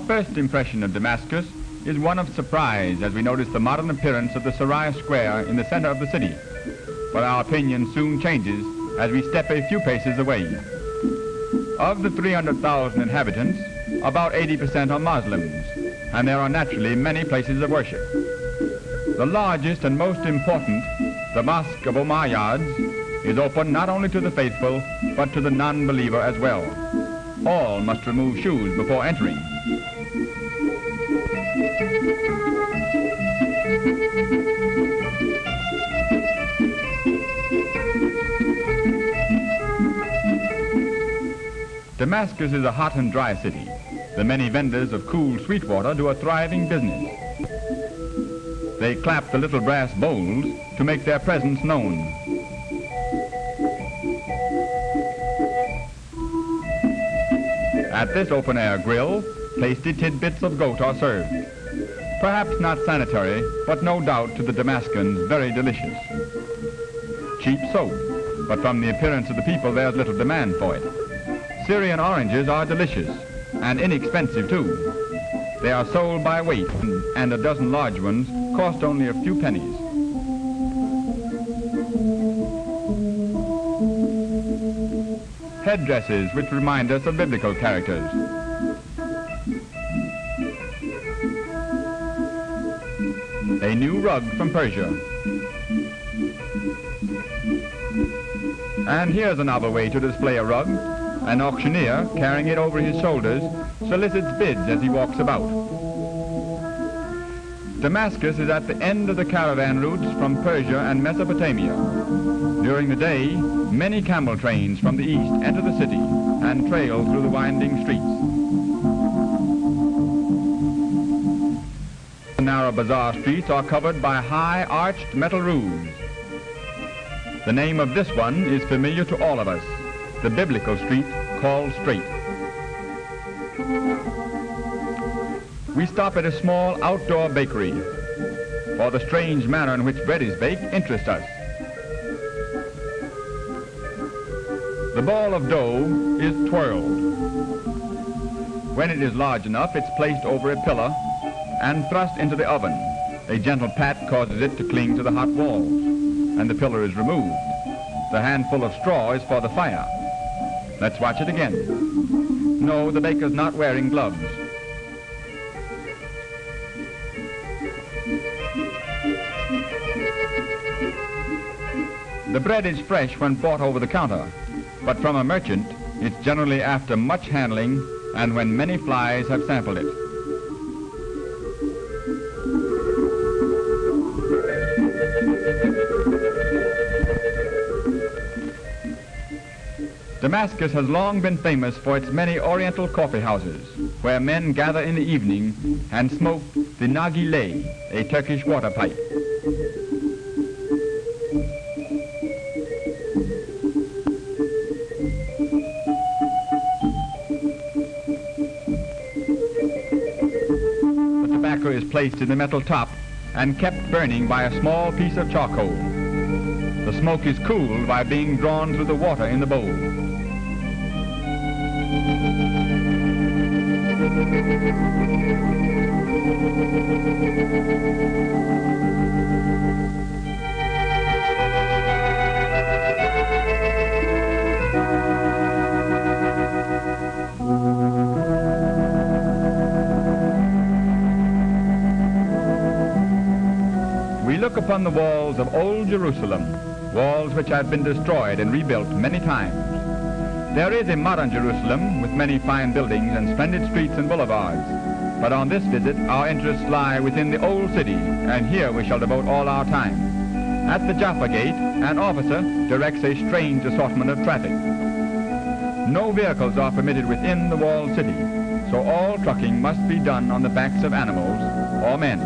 first impression of Damascus is one of surprise as we notice the modern appearance of the Sariah Square in the center of the city. But our opinion soon changes as we step a few paces away. Of the 300,000 inhabitants, about 80% are Muslims, and there are naturally many places of worship. The largest and most important, the Mosque of Umayyads, is open not only to the faithful, but to the non-believer as well. All must remove shoes before entering. Damascus is a hot and dry city. The many vendors of cool sweet water do a thriving business. They clap the little brass bowls to make their presence known. At this open-air grill, tasty tidbits of goat are served. Perhaps not sanitary, but no doubt to the Damascans very delicious. Cheap soap, but from the appearance of the people there's little demand for it. Syrian oranges are delicious and inexpensive too. They are sold by weight, and a dozen large ones cost only a few pennies. Headdresses which remind us of biblical characters. A new rug from Persia. And here's a novel way to display a rug. An auctioneer, carrying it over his shoulders, solicits bids as he walks about. Damascus is at the end of the caravan routes from Persia and Mesopotamia. During the day, many camel trains from the east enter the city and trail through the winding streets. The narrow bazaar streets are covered by high arched metal roofs. The name of this one is familiar to all of us, the biblical street called Straight. We stop at a small outdoor bakery, for the strange manner in which bread is baked interests us. The ball of dough is twirled. When it is large enough, it's placed over a pillar and thrust into the oven. A gentle pat causes it to cling to the hot walls, and the pillar is removed. The handful of straw is for the fire. Let's watch it again. No, the baker's not wearing gloves. The bread is fresh when bought over the counter, but from a merchant, it's generally after much handling and when many flies have sampled it. Damascus has long been famous for its many oriental coffee houses, where men gather in the evening and smoke the nargileh, a Turkish water pipe. The tobacco is placed in the metal top and kept burning by a small piece of charcoal. The smoke is cooled by being drawn through the water in the bowl. We look upon the walls of old Jerusalem, walls which have been destroyed and rebuilt many times. There is a modern Jerusalem with many fine buildings and splendid streets and boulevards. But on this visit, our interests lie within the old city, and here we shall devote all our time. At the Jaffa Gate, an officer directs a strange assortment of traffic. No vehicles are permitted within the walled city, so all trucking must be done on the backs of animals or men.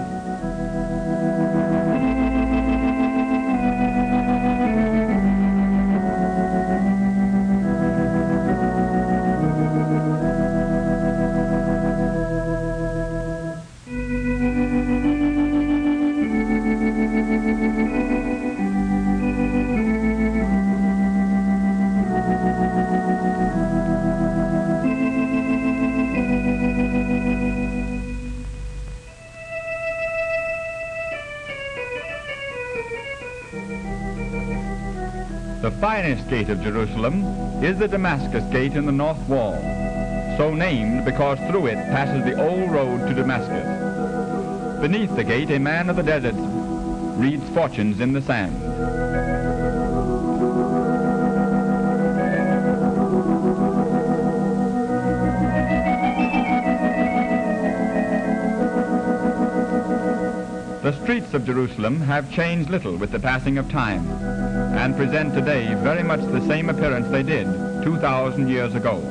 The finest gate of Jerusalem is the Damascus gate in the north wall, so named because through it passes the old road to Damascus. Beneath the gate, a man of the desert reads fortunes in the sand. The streets of Jerusalem have changed little with the passing of time, and present today very much the same appearance they did 2,000 years ago.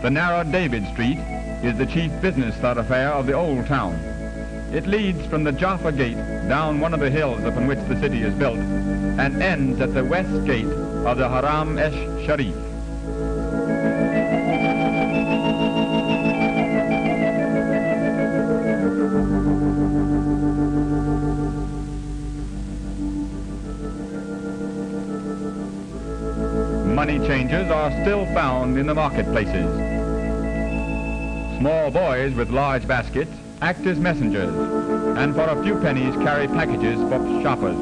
The narrow David Street is the chief business thoroughfare of the old town. It leads from the Jaffa Gate down one of the hills upon which the city is built and ends at the west gate of the Haram Sharif. Money changers are still found in the marketplaces. Small boys with large baskets act as messengers, and for a few pennies carry packages for shoppers.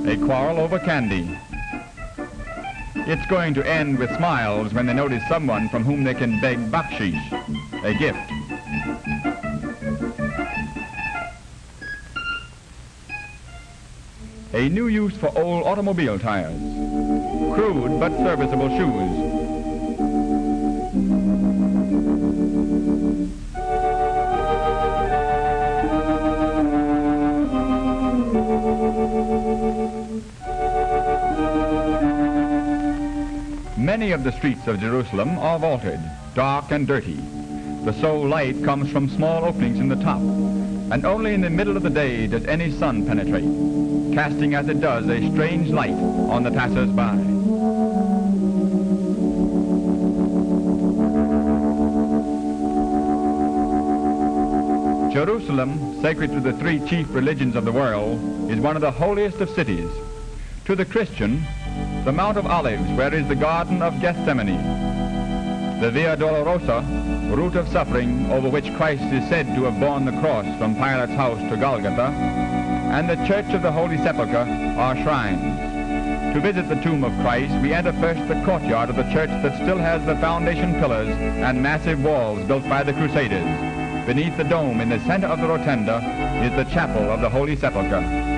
They quarrel over candy. It's going to end with smiles when they notice someone from whom they can beg bakshish, a gift. A new use for old automobile tires. Crude but serviceable shoes. Many of the streets of Jerusalem are vaulted, dark and dirty. The sole light comes from small openings in the top, and only in the middle of the day does any sun penetrate, casting as it does a strange light on the passers-by. Jerusalem, sacred to the three chief religions of the world, is one of the holiest of cities. To the Christian, the Mount of Olives, where is the Garden of Gethsemane, the Via Dolorosa, route of suffering over which Christ is said to have borne the cross from Pilate's house to Golgotha, and the Church of the Holy Sepulchre are shrines. To visit the tomb of Christ, we enter first the courtyard of the church that still has the foundation pillars and massive walls built by the Crusaders. Beneath the dome in the center of the rotunda is the chapel of the Holy Sepulchre.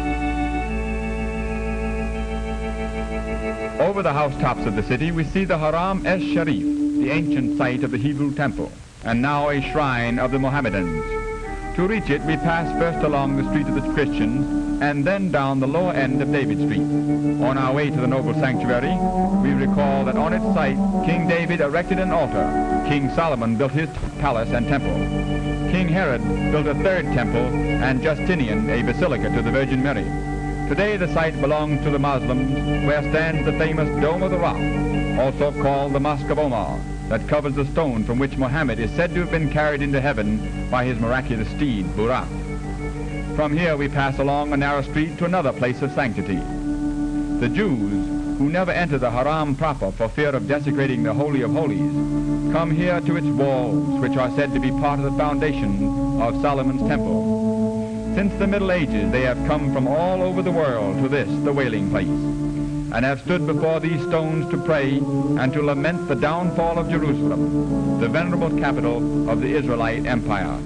Over the housetops of the city we see the Haram Sharif, the ancient site of the Hebrew temple, and now a shrine of the Mohammedans. To reach it we pass first along the street of the Christians and then down the lower end of David Street. On our way to the noble sanctuary, we recall that on its site King David erected an altar, King Solomon built his palace and temple, King Herod built a third temple, and Justinian a basilica to the Virgin Mary. Today the site belongs to the Muslims, where stands the famous Dome of the Rock, also called the Mosque of Omar, that covers the stone from which Muhammad is said to have been carried into heaven by his miraculous steed, Buraq. From here we pass along a narrow street to another place of sanctity. The Jews, who never enter the Haram proper for fear of desecrating the Holy of Holies, come here to its walls, which are said to be part of the foundation of Solomon's temple. Since the Middle Ages, they have come from all over the world to this, the wailing place, and have stood before these stones to pray and to lament the downfall of Jerusalem, the venerable capital of the Israelite Empire.